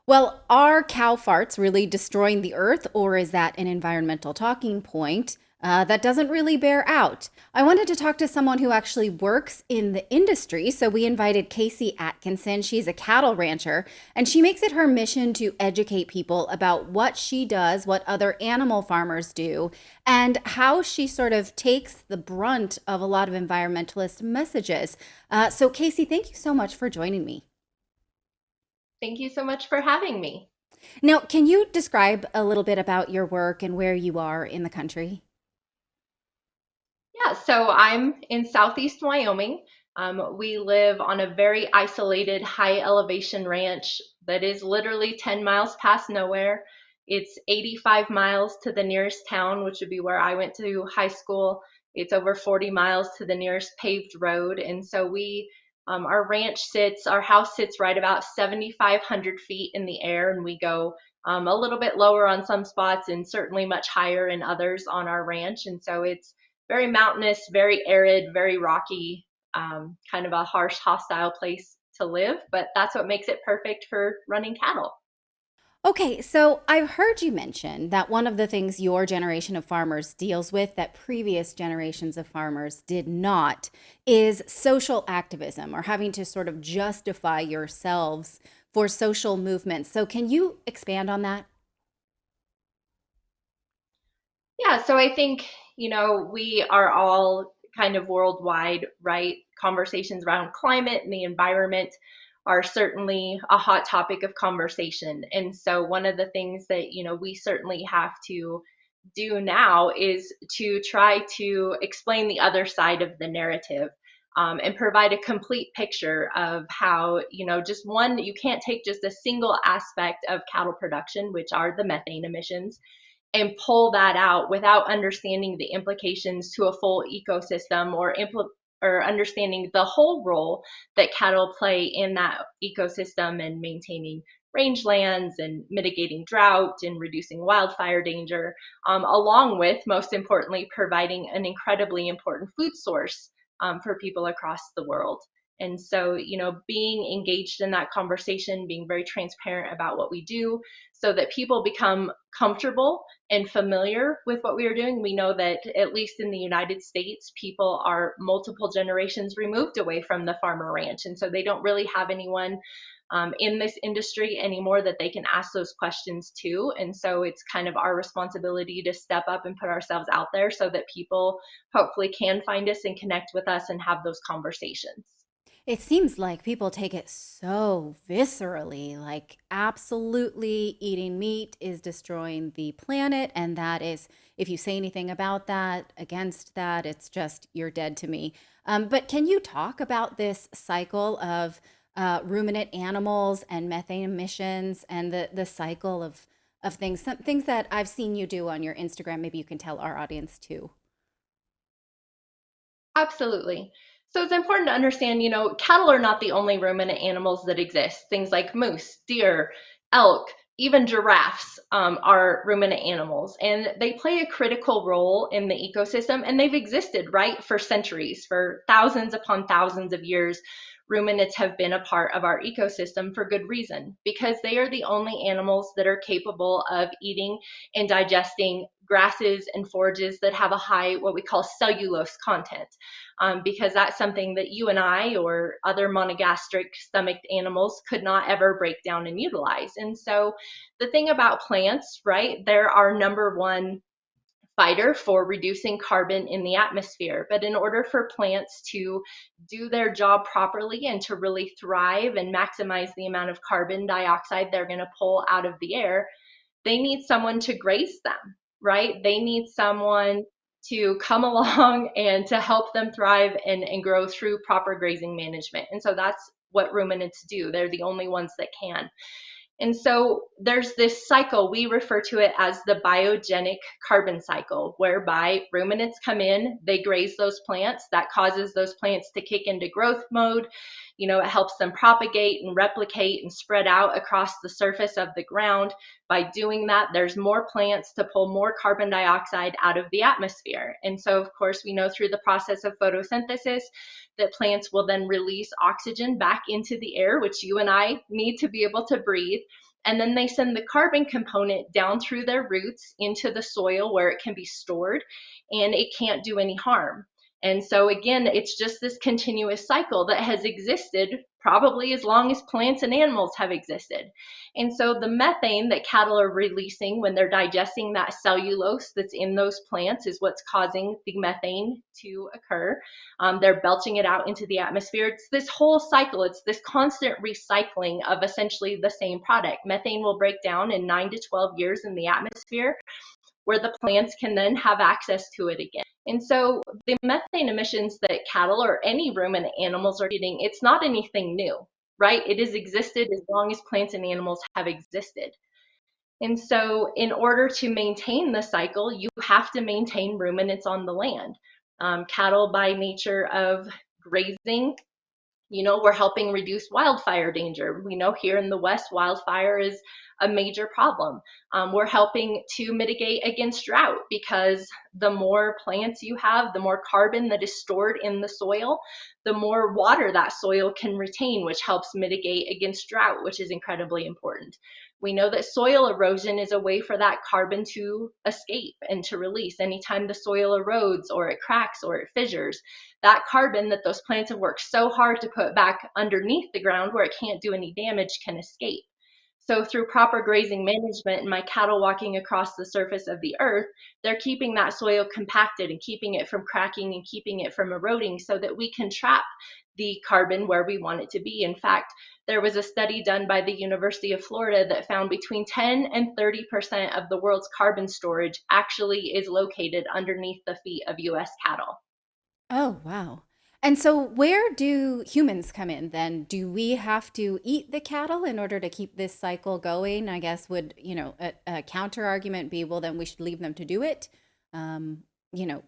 Well, are cow farts really destroying the earth, or is that an environmental talking point that doesn't really bear out? I wanted to talk to someone who actually works in the industry. So we invited Kacy Atkinson. She's a cattle rancher, and she makes it her mission to educate people about what she does, what other animal farmers do, and how she sort of takes the brunt of a lot of environmentalist messages. So, Kacy, thank you so much for joining me. Thank you so much for having me. Now, can you describe a little bit about your work and where you are in the country? Yeah, so I'm in Southeast Wyoming. We live on a very isolated, high elevation ranch that is literally 10 miles past nowhere. It's 85 miles to the nearest town, which would be where I went to high school. It's over 40 miles to the nearest paved road. And so our house sits right about 7,500 feet in the air, and we go a little bit lower on some spots and certainly much higher in others on our ranch. And so it's very mountainous, very arid, very rocky, kind of a harsh, hostile place to live, but that's what makes it perfect for running cattle. Okay, so I've heard you mention that one of the things your generation of farmers deals with that previous generations of farmers did not is social activism or having to sort of justify yourselves for social movements. So, can you expand on that? Yeah, so I think, we are all kind of worldwide, right? Conversations around climate and the environment are certainly a hot topic of conversation. And so one of the things that, we certainly have to do now is to try to explain the other side of the narrative. And provide a complete picture of how, just one, you can't take just a single aspect of cattle production, which are the methane emissions, and pull that out without understanding the implications to a full ecosystem or understanding the whole role that cattle play in that ecosystem and maintaining rangelands and mitigating drought and reducing wildfire danger, along with, most importantly, providing an incredibly important food source for people across the world. And so, being engaged in that conversation, being very transparent about what we do so that people become comfortable and familiar with what we are doing. We know that, at least in the United States, people are multiple generations removed away from the farmer ranch. And so they don't really have anyone in this industry anymore that they can ask those questions to. And so it's kind of our responsibility to step up and put ourselves out there so that people hopefully can find us and connect with us and have those conversations. It seems like people take it so viscerally, like absolutely eating meat is destroying the planet. And that is, if you say anything about that, against that, it's just, you're dead to me. But can you talk about this cycle of ruminant animals and methane emissions and the cycle of things, some things that I've seen you do on your Instagram? Maybe you can tell our audience too. Absolutely. So it's important to understand, cattle are not the only ruminant animals that exist. Things like moose, deer, elk, even giraffes are ruminant animals, and they play a critical role in the ecosystem, and they've existed, right, for centuries, for thousands upon thousands of years. Ruminants have been a part of our ecosystem for good reason, because they are the only animals that are capable of eating and digesting grasses and forages that have a high, what we call cellulose content, because that's something that you and I or other monogastric stomached animals could not ever break down and utilize. And so the thing about plants, right, they're our number one fighter for reducing carbon in the atmosphere. But in order for plants to do their job properly and to really thrive and maximize the amount of carbon dioxide they're going to pull out of the air, they need someone to graze them, right? They need someone to come along and to help them thrive and grow through proper grazing management. And so that's what ruminants do. They're the only ones that can. And so there's this cycle, we refer to it as the biogenic carbon cycle, whereby ruminants come in, they graze those plants, that causes those plants to kick into growth mode. It helps them propagate and replicate and spread out across the surface of the ground. By doing that, there's more plants to pull more carbon dioxide out of the atmosphere. And so, of course, we know through the process of photosynthesis that plants will then release oxygen back into the air, which you and I need to be able to breathe. and then they send the carbon component down through their roots into the soil where it can be stored, and it can't do any harm. And so again, it's just this continuous cycle that has existed probably as long as plants and animals have existed. And so the methane that cattle are releasing when they're digesting that cellulose that's in those plants is what's causing the methane to occur. They're belching it out into the atmosphere. It's this whole cycle. It's this constant recycling of essentially the same product. Methane will break down in 9 to 12 years in the atmosphere, where the plants can then have access to it again. And so the methane emissions that cattle or any ruminant animals are getting, it's not anything new, right? It has existed as long as plants and animals have existed. And so in order to maintain the cycle, you have to maintain ruminants on the land. Cattle, by nature of grazing, we're helping reduce wildfire danger. We know here in the West, wildfire is a major problem. We're helping to mitigate against drought, because the more plants you have, the more carbon that is stored in the soil, the more water that soil can retain, which helps mitigate against drought, which is incredibly important. We know that soil erosion is a way for that carbon to escape and to release. Anytime the soil erodes or it cracks or it fissures, that carbon that those plants have worked so hard to put back underneath the ground where it can't do any damage can escape. So through proper grazing management and my cattle walking across the surface of the earth, they're keeping that soil compacted and keeping it from cracking and keeping it from eroding so that we can trap the carbon where we want it to be. In fact, there was a study done by the University of Florida that found between 10 and 30% of the world's carbon storage actually is located underneath the feet of US cattle. Oh, wow. And so, where do humans come in then? Do we have to eat the cattle in order to keep this cycle going? I guess would, a counter argument be, well, then we should leave them to do it. Um, you know,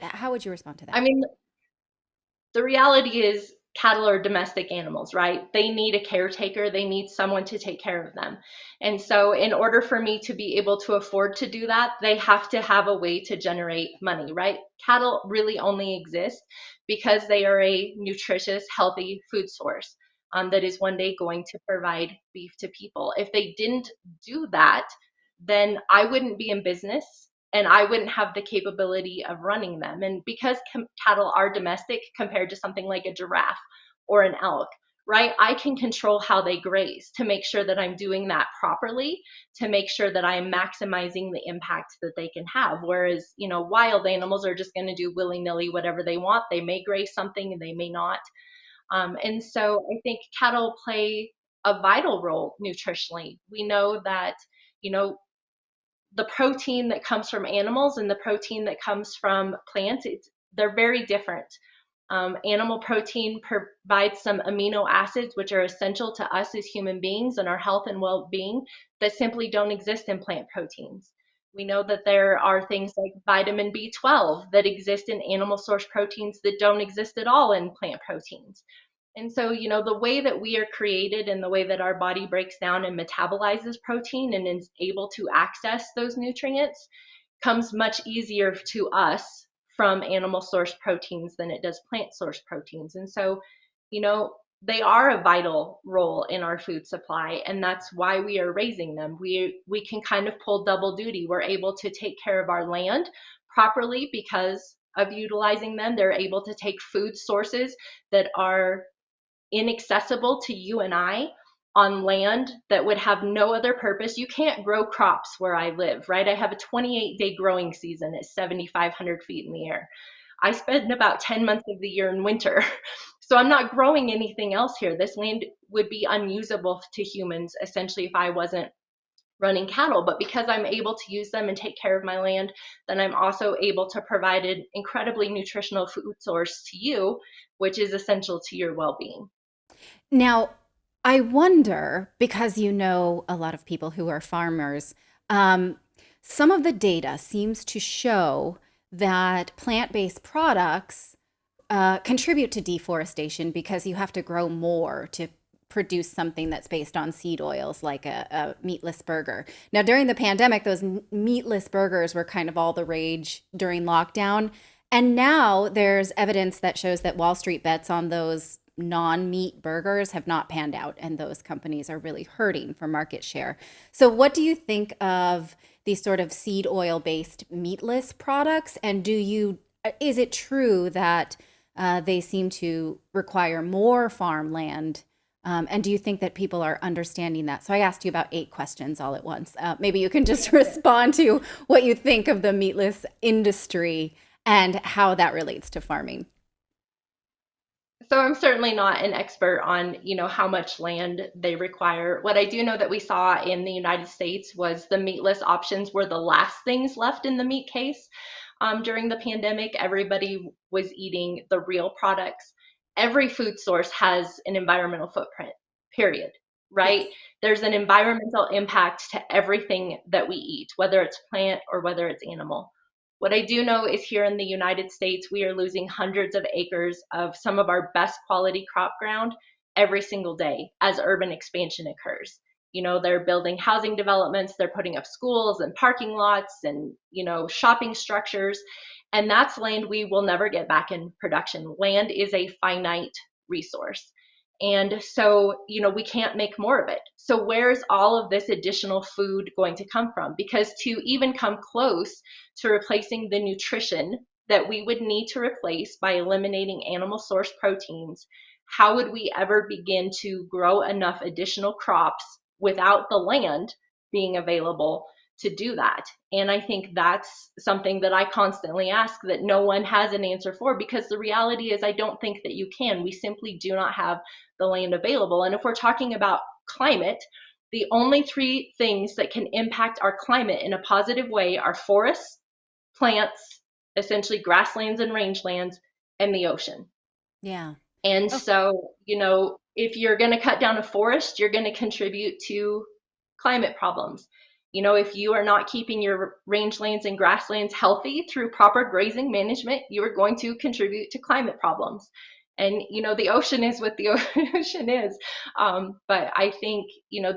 how would you respond to I that? mean, the reality is cattle are domestic animals, right? They need a caretaker. They need someone to take care of them. And so in order for me to be able to afford to do that, they have to have a way to generate money, right? Cattle really only exist because they are a nutritious, healthy food source that is one day going to provide beef to people. If they didn't do that, then I wouldn't be in business and I wouldn't have the capability of running them. And because cattle are domestic compared to something like a giraffe or an elk, right? I can control how they graze to make sure that I'm doing that properly, to make sure that I'm maximizing the impact that they can have. Whereas, wild animals are just going to do willy-nilly whatever they want. They may graze something and they may not. And so I think cattle play a vital role nutritionally. We know that, you know, the protein that comes from animals and the protein that comes from plants, they're very different. Animal protein provides some amino acids which are essential to us as human beings and our health and well-being that simply don't exist in plant proteins. We know that there are things like vitamin B12 that exist in animal source proteins that don't exist at all in plant proteins. And so, the way that we are created and the way that our body breaks down and metabolizes protein and is able to access those nutrients comes much easier to us from animal source proteins than it does plant source proteins. And so, they are a vital role in our food supply, and that's why we are raising them. We can kind of pull double duty. We're able to take care of our land properly because of utilizing them. They're able to take food sources that are inaccessible to you and I on land that would have no other purpose. You can't grow crops where I live, right? I have a 28-day growing season at 7,500 feet in the air. I spend about 10 months of the year in winter. So I'm not growing anything else here. This land would be unusable to humans essentially if I wasn't running cattle. But because I'm able to use them and take care of my land, then I'm also able to provide an incredibly nutritional food source to you, which is essential to your well-being. Now, I wonder, because you know a lot of people who are farmers, um, some of the data seems to show that plant-based products contribute to deforestation because you have to grow more to produce something that's based on seed oils, like a meatless burger. Now, during the pandemic, those meatless burgers were kind of all the rage during lockdown. And now there's evidence that shows that Wall Street bets on those non-meat burgers have not panned out, and those companies are really hurting for market share. So what do you think of these sort of seed oil based meatless products? And is it true that they seem to require more farmland? And do you think that people are understanding that? So I asked you about 8 questions all at once. Maybe you can just respond to what you think of the meatless industry and how that relates to farming. So I'm certainly not an expert on, how much land they require. What I do know that we saw in the United States was the meatless options were the last things left in the meat case. During the pandemic, everybody was eating the real products. Every food source has an environmental footprint, period, right? Yes. There's an environmental impact to everything that we eat, whether it's plant or whether it's animal. What I do know is here in the United States, we are losing hundreds of acres of some of our best quality crop ground every single day as urban expansion occurs. They're building housing developments, they're putting up schools and parking lots and, shopping structures. And that's land we will never get back in production. Land is a finite resource. And so, we can't make more of it. So, where's all of this additional food going to come from? Because to even come close to replacing the nutrition that we would need to replace by eliminating animal source proteins, how would we ever begin to grow enough additional crops without the land being available to do that? And I think that's something that I constantly ask that no one has an answer for, because the reality is I don't think that you can. We simply do not have the land available. And if we're talking about climate, the only three things that can impact our climate in a positive way are forests, plants, essentially grasslands and rangelands, and the ocean. Yeah. And Oh, so, if you're going to cut down a forest, you're going to contribute to climate problems. If you are not keeping your rangelands and grasslands healthy through proper grazing management, you are going to contribute to climate problems. And, the ocean is what the ocean is. But I think,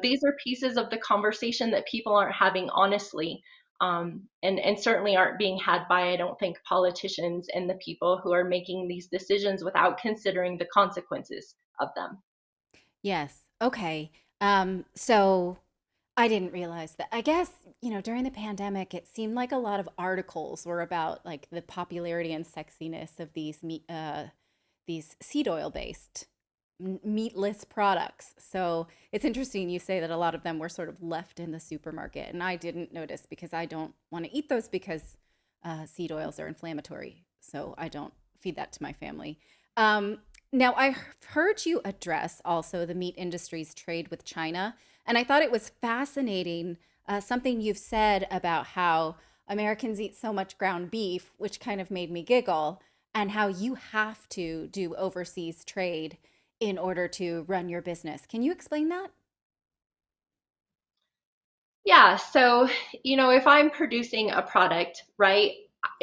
these are pieces of the conversation that people aren't having honestly, and certainly aren't being had by, I don't think, politicians and the people who are making these decisions without considering the consequences of them. yes. Okay. So I didn't realize that. I guess, during the pandemic, it seemed like a lot of articles were about like the popularity and sexiness of these seed oil based meatless products. So it's interesting you say that a lot of them were sort of left in the supermarket, and I didn't notice because I don't want to eat those because seed oils are inflammatory. So I don't feed that to my family. Um, Now, I heard you address also the meat industry's trade with China, and I thought it was fascinating something you've said about how Americans eat so much ground beef, which kind of made me giggle, and how you have to do overseas trade in order to run your business. Can you explain that? Yeah, so, if I'm producing a product, right,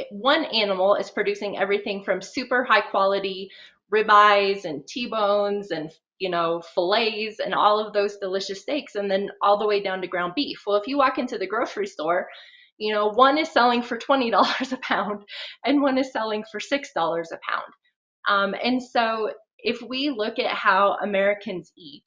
one animal is producing everything from super high quality ribeyes and T-bones and, fillets and all of those delicious steaks, and then all the way down to ground beef. Well, if you walk into the grocery store, one is selling for $20 a pound and one is selling for $6 a pound. And so if we look at how Americans eat,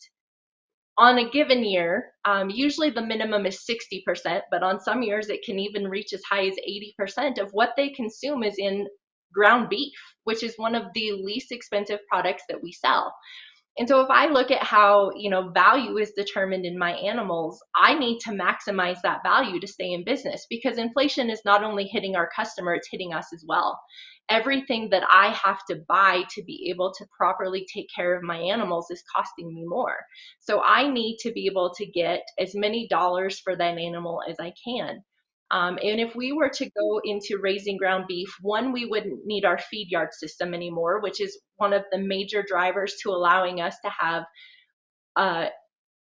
on a given year, usually the minimum is 60%, but on some years it can even reach as high as 80% of what they consume is in ground beef, which is one of the least expensive products that we sell. And so if I look at how, value is determined in my animals, I need to maximize that value to stay in business, because inflation is not only hitting our customer, it's hitting us as well. Everything that I have to buy to be able to properly take care of my animals is costing me more. So I need to be able to get as many dollars for that animal as I can. And if we were to go into raising ground beef, one, we wouldn't need our feed yard system anymore, which is one of the major drivers to allowing us to have uh,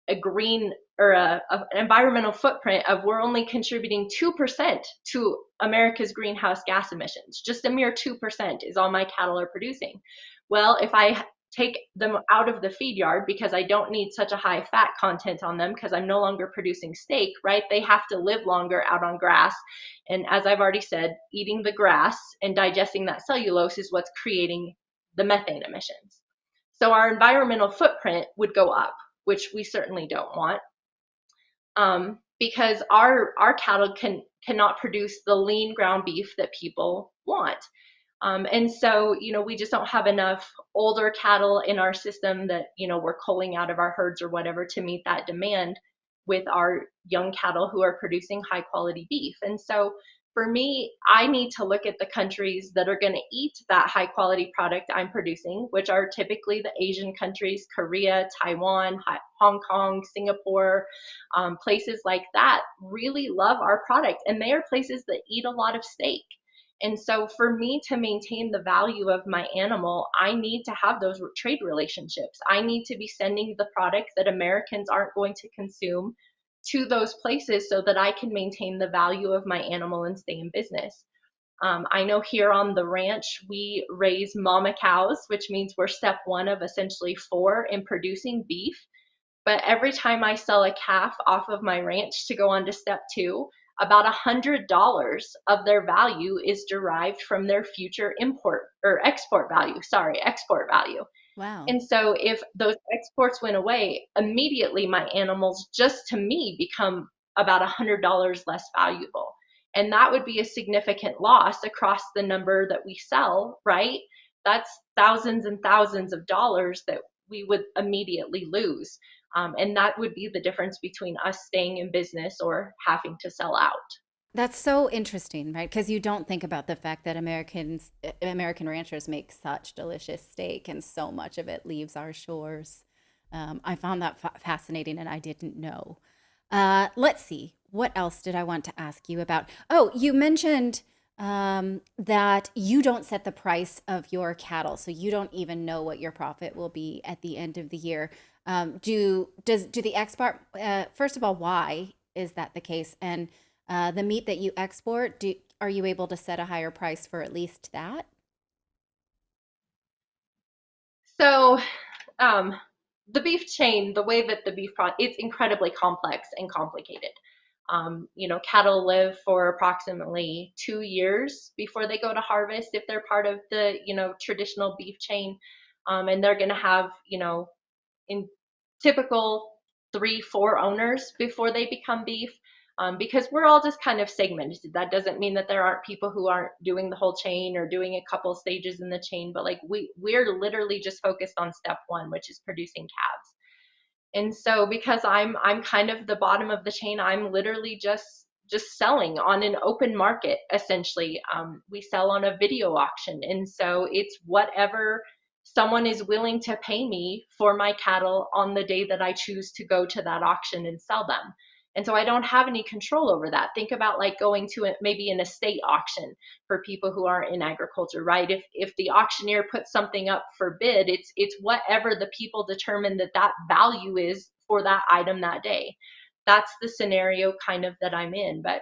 a green or an environmental footprint of we're only contributing 2% to America's greenhouse gas emissions. Just a mere 2% is all my cattle are producing. Well, if I take them out of the feed yard because I don't need such a high fat content on them because I'm no longer producing steak, right? They have to live longer out on grass. And as I've already said, eating the grass and digesting that cellulose is what's creating the methane emissions. So our environmental footprint would go up, which we certainly don't want, because our cattle cannot produce the lean ground beef that people want. And so, we just don't have enough older cattle in our system that, we're culling out of our herds or whatever to meet that demand with our young cattle who are producing high quality beef. And so for me, I need to look at the countries that are going to eat that high quality product I'm producing, which are typically the Asian countries, Korea, Taiwan, Hong Kong, Singapore, places like that really love our product. And they are places that eat a lot of steak. And so for me to maintain the value of my animal, I need to have those trade relationships. I need to be sending the product that Americans aren't going to consume to those places so that I can maintain the value of my animal and stay in business. I know here on the ranch, we raise mama cows, which means we're step one of essentially four in producing beef. But every time I sell a calf off of my ranch to go on to step two, about $100 of their value is derived from their future import or export value. Sorry, export value. Wow. And so if those exports went away, immediately my animals just to me become about $100 less valuable. And that would be a significant loss across the number that we sell, right? That's thousands and thousands of dollars that we would immediately lose. And that would be the difference between us staying in business or having to sell out. That's so interesting, right? Because you don't think about the fact that American ranchers make such delicious steak, and so much of it leaves our shores. I found that fascinating, and I didn't know. Let's see, what else did I want to ask you about? Oh, you mentioned that you don't set the price of your cattle, so you don't even know what your profit will be at the end of the year. Do the export? First of all, why is that the case? And the meat that you export, are you able to set a higher price for at least that? So um, the beef chain, the way that the beef product, it's incredibly complex and complicated. Cattle live for approximately 2 years before they go to harvest if they're part of the, traditional beef chain. And they're going to have, in typical 3, 4 owners before they become beef. Because we're all just kind of segmented. That doesn't mean that there aren't people who aren't doing the whole chain or doing a couple stages in the chain, but like we're literally just focused on step one, which is producing calves. And so because I'm kind of the bottom of the chain, I'm literally just selling on an open market essentially. We sell on a video auction, and so it's whatever someone is willing to pay me for my cattle on the day that I choose to go to that auction and sell them. And so I don't have any control over that. Think about like going to maybe an estate auction for people who aren't in agriculture, right? If the auctioneer puts something up for bid, it's whatever the people determine that value is for that item that day. That's the scenario kind of that I'm in. But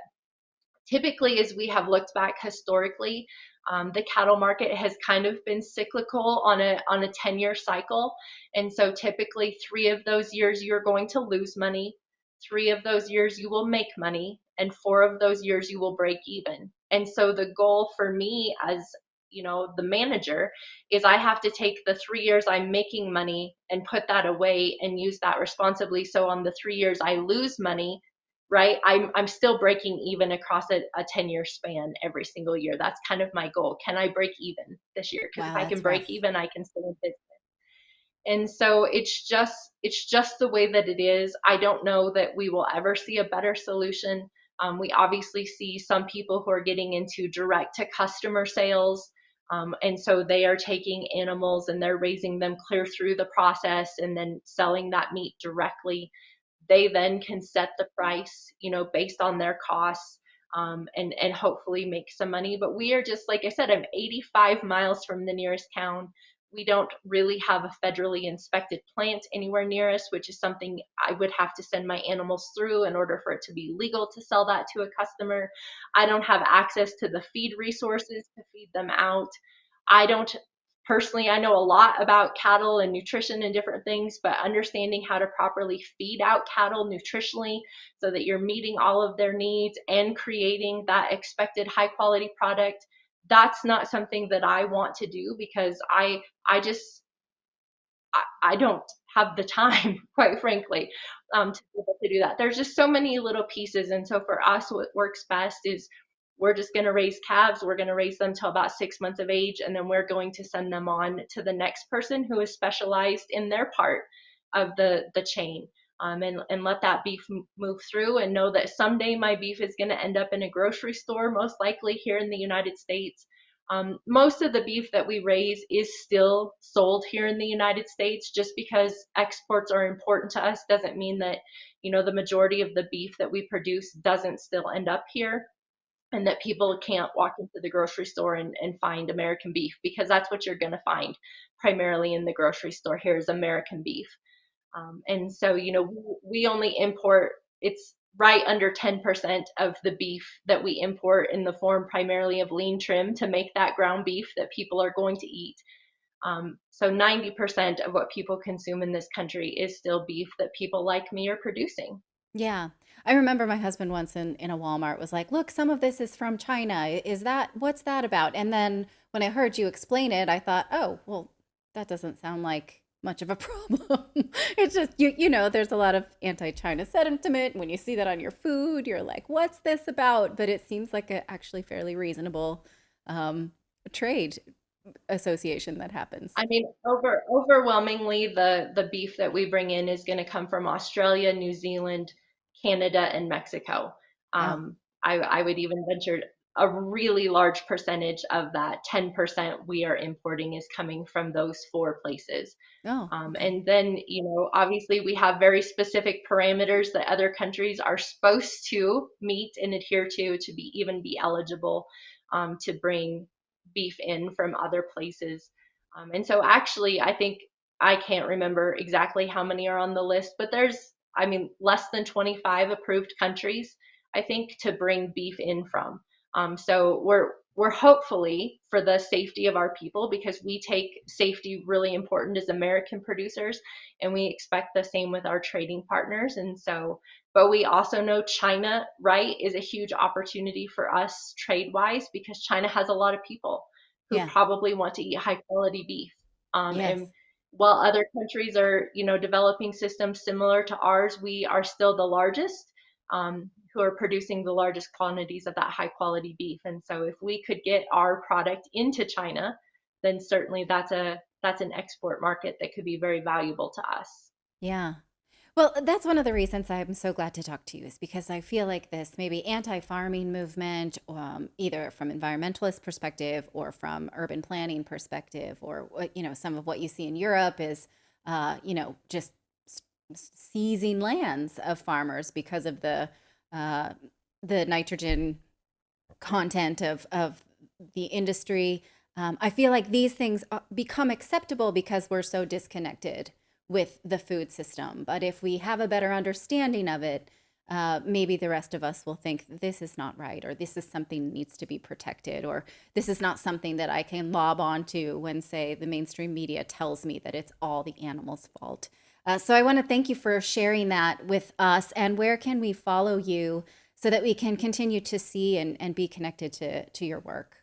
typically, as we have looked back historically, the cattle market has kind of been cyclical on a 10-year cycle. And so typically 3 of those years you're going to lose money, 3 of those years you will make money, and 4 of those years you will break even. And so the goal for me as the manager is I have to take the 3 years I'm making money and put that away and use that responsibly. So on the 3 years I lose money, right, I'm still breaking even across a 10-year span every single year. That's kind of my goal. Can I break even this year? Because if Wow, I can that's break rough. even, I can stay in business. And so it's just the way that it is. I don't know that we will ever see a better solution. We obviously see some people who are getting into direct to customer sales. And so they are taking animals and they're raising them clear through the process and then selling that meat directly. They then can set the price, based on their costs, and hopefully make some money. But we are just, like I said, I'm 85 miles from the nearest town. We don't really have a federally inspected plant anywhere near us, which is something I would have to send my animals through in order for it to be legal to sell that to a customer. I don't have access to the feed resources to feed them out. I don't personally, I know a lot about cattle and nutrition and different things, but understanding how to properly feed out cattle nutritionally so that you're meeting all of their needs and creating that expected high quality product, that's not something that I want to do because I just I don't have the time, quite frankly, to be able to do that. There's just so many little pieces. And so for us, what works best is we're just going to raise calves. We're going to raise them till about 6 months of age, and then we're going to send them on to the next person who is specialized in their part of the chain. And let that beef move through, and know that someday my beef is going to end up in a grocery store, most likely here in the United States. Most of the beef that we raise is still sold here in the United States. Just because exports are important to us doesn't mean that, the majority of the beef that we produce doesn't still end up here, and that people can't walk into the grocery store and find American beef, because that's what you're going to find primarily in the grocery store here is American beef. And so, we only import, it's right under 10% of the beef that we import in the form primarily of lean trim to make that ground beef that people are going to eat. So 90% of what people consume in this country is still beef that people like me are producing. Yeah. I remember my husband once in a Walmart was like, look, some of this is from China. What's that about? And then when I heard you explain it, I thought, oh, well, that doesn't sound like much of a problem. It's just, there's a lot of anti-China sentiment. When you see that on your food, you're like, what's this about? But it seems like a actually fairly reasonable um, trade association that happens. I mean, overwhelmingly, the beef that we bring in is going to come from Australia, New Zealand, Canada, and Mexico. Oh, I would even venture a really large percentage of that 10% we are importing is coming from those four places. oh, okay. And then, obviously we have very specific parameters that other countries are supposed to meet and adhere to be eligible to bring beef in from other places. And so actually, I think I can't remember exactly how many are on the list, but I mean, less than 25 approved countries, I think, to bring beef in from. So we're hopefully for the safety of our people, because we take safety really important as American producers, and we expect the same with our trading partners. And so, but we also know China, right, is a huge opportunity for us trade wise, because China has a lot of people who Yeah. probably want to eat high quality beef. And Yes. while other countries are, developing systems similar to ours, we are still the largest, who are producing the largest quantities of that high quality beef. And so if we could get our product into China, then certainly that's an export market that could be very valuable to us. Yeah. Well, that's one of the reasons I'm so glad to talk to you is because I feel like this maybe anti-farming movement, either from environmentalist perspective or from urban planning perspective, or some of what you see in Europe is, just seizing lands of farmers because of uh, the nitrogen content of the industry. I feel like these things become acceptable because we're so disconnected with the food system. But if we have a better understanding of it, maybe the rest of us will think this is not right, or this is something that needs to be protected, or this is not something that I can lob onto when, say, the mainstream media tells me that it's all the animal's fault. So I want to thank you for sharing that with us. And where can we follow you so that we can continue to see and be connected to your work?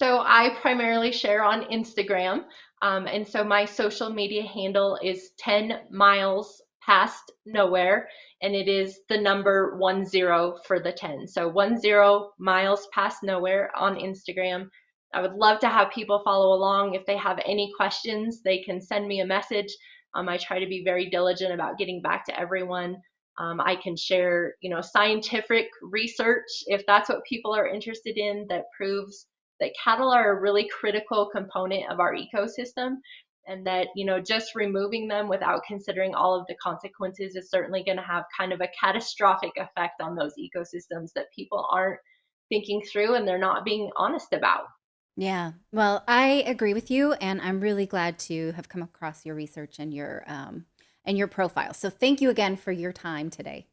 So I primarily share on Instagram. And so my social media handle is 10 miles past nowhere. And it is the number 10 for the 10. So 10 miles past nowhere on Instagram. I would love to have people follow along. If they have any questions, they can send me a message. I try to be very diligent about getting back to everyone. I can share, scientific research if that's what people are interested in, that proves that cattle are a really critical component of our ecosystem, and that, just removing them without considering all of the consequences is certainly going to have kind of a catastrophic effect on those ecosystems that people aren't thinking through and they're not being honest about. Yeah. Well, I agree with you, and I'm really glad to have come across your research and your profile. So thank you again for your time today.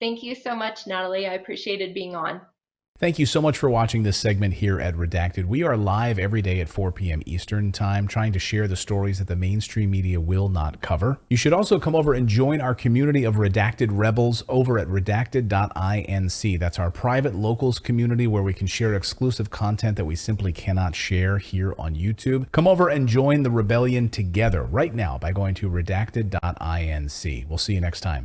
Thank you so much, Natalie. I appreciated being on. Thank you so much for watching this segment here at Redacted. We are live every day at 4 p.m. Eastern Time, trying to share the stories that the mainstream media will not cover. You should also come over and join our community of Redacted Rebels over at redacted.inc. That's our private locals community where we can share exclusive content that we simply cannot share here on YouTube. Come over and join the rebellion together right now by going to redacted.inc. We'll see you next time.